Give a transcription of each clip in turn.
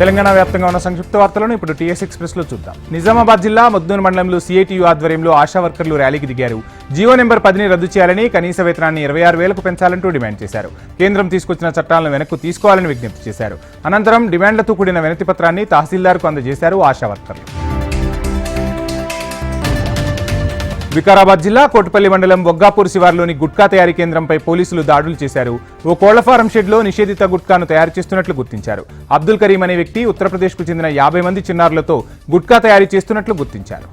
తెలంగాణ వ్యాప్తంగా ఉన్న సంక్షిప్త వార్తలను ఇప్పుడు టీఎస్ ఎక్స్ప్రెస్ లో చూద్దాం. నిజామాబాద్ జిల్లా ముద్నూరు మండలంలో సిఐటియు ఆధ్వర్యంలో ఆశా వర్కర్లు ర్యాలీకి దిగారు. జీవో నెంబర్ 10ని రద్దు చేయాలని, కనీస వేతనాన్ని 26,000కు పెంచాలంటూ డిమాండ్ చేశారు. కేంద్రం తీసుకొచ్చిన చట్టాలను వెనక్కు తీసుకోవాలని విజ్ఞప్తి చేశారు. అనంతరం డిమాండ్లతో కూడిన వినతి పత్రాన్ని తహసీల్దార్కు అందజేశారు ఆశా వర్కర్లు. వికారాబాద్ జిల్లా కోటిపల్లి మండలం బొగ్గాపూర్ శివార్లోని గుట్కా తయారీ కేంద్రంపై పోలీసులు దాడులు చేశారు. ఓ కోళ్ల ఫారం షెడ్లో నిషేధిత గుట్కాను తయారు చేస్తున్నట్లు గుర్తించారు. అబ్దుల్ కరీం అనే వ్యక్తి ఉత్తరప్రదేశ్కు చెందిన 50 మంది చిన్నారులతో గుట్కా తయారీ చేస్తున్నట్లు గుర్తించారు.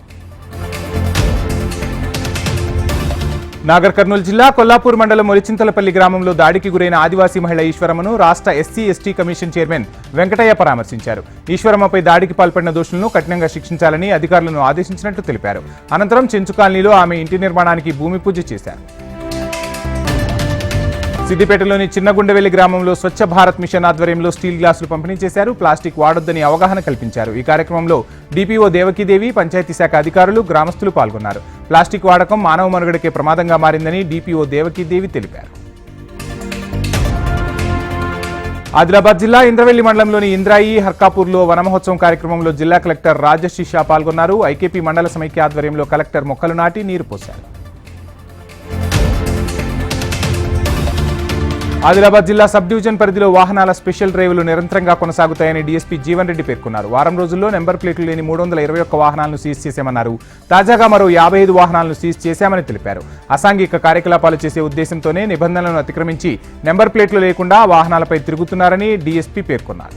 నాగర్ కర్నూలు జిల్లా కొల్లాపూర్ మండలం ఒలిచింతలపల్లి గ్రామంలో దాడికి గురైన ఆదివాసీ మహిళ ఈశ్వరమ్మను రాష్ట్ర ఎస్సీ/ఎస్టీ కమిషన్ చైర్మన్ వెంకటయ్య పరామర్శించారు. ఈశ్వరమ్మపై దాడికి పాల్పడిన దోషులను కఠినంగా శిక్షించాలని అధికారులను ఆదేశించినట్లు తెలిపారు. అనంతరం చెంచు కాలనీలో ఆమె ఇంటి నిర్మాణానికి భూమి పూజ చేశారు. సిద్దిపేటలోని చిన్నగుండెవెల్లి గ్రామంలో స్వచ్ఛ భారత్ మిషన్ ఆధ్వర్యంలో స్టీల్ గ్లాసులు పంపిణీ చేశారు. ప్లాస్టిక్ వాడొద్దని అవగాహన కల్పించారు. ఈ కార్యక్రమంలో డిపిఓ దేవకీదేవి, పంచాయతీ శాఖ అధికారులు, గ్రామస్తులు పాల్గొన్నారు. ప్లాస్టిక్ వాడకం మానవ మనుగడకే ప్రమాదంగా మారిందని డిపిఓ దేవకీదేవి తెలిపారు. ఆదిలాబాద్ జిల్లా ఇంద్రవెల్లి మండలంలోని ఇంద్రాయి, హర్కాపూర్లో వనమహోత్సవం కార్యక్రమంలో జిల్లా కలెక్టర్ రాజశిష పాల్గొన్నారు. ఐకేపీ మండల సమైక్య ఆధ్వర్యంలో కలెక్టర్ మొక్కలు నాటి నీరు పోశారు. ఆదిలాబాద్ జిల్లా సబ్ డివిజన్ పరిధిలో వాహనాల స్పెషల్ డ్రైవ్లు నిరంతరంగా కొనసాగుతాయని డీఎస్పీ జీవన్ రెడ్డి పేర్కొన్నారు. వారం రోజుల్లో నెంబర్ ప్లేట్లు లేని 321 వాహనాలను సీజ్ చేశామన్నారు. తాజాగా మరో 55 వాహనాలను సీజ్ చేశామని తెలిపారు. అసాంఘిక కార్యకలాపాలు చేసే ఉద్దేశంతోనే నిబంధనలను అతిక్రమించి నెంబర్ ప్లేట్లు లేకుండా వాహనాలపై తిరుగుతున్నారని డీఎస్పీ పేర్కొన్నారు.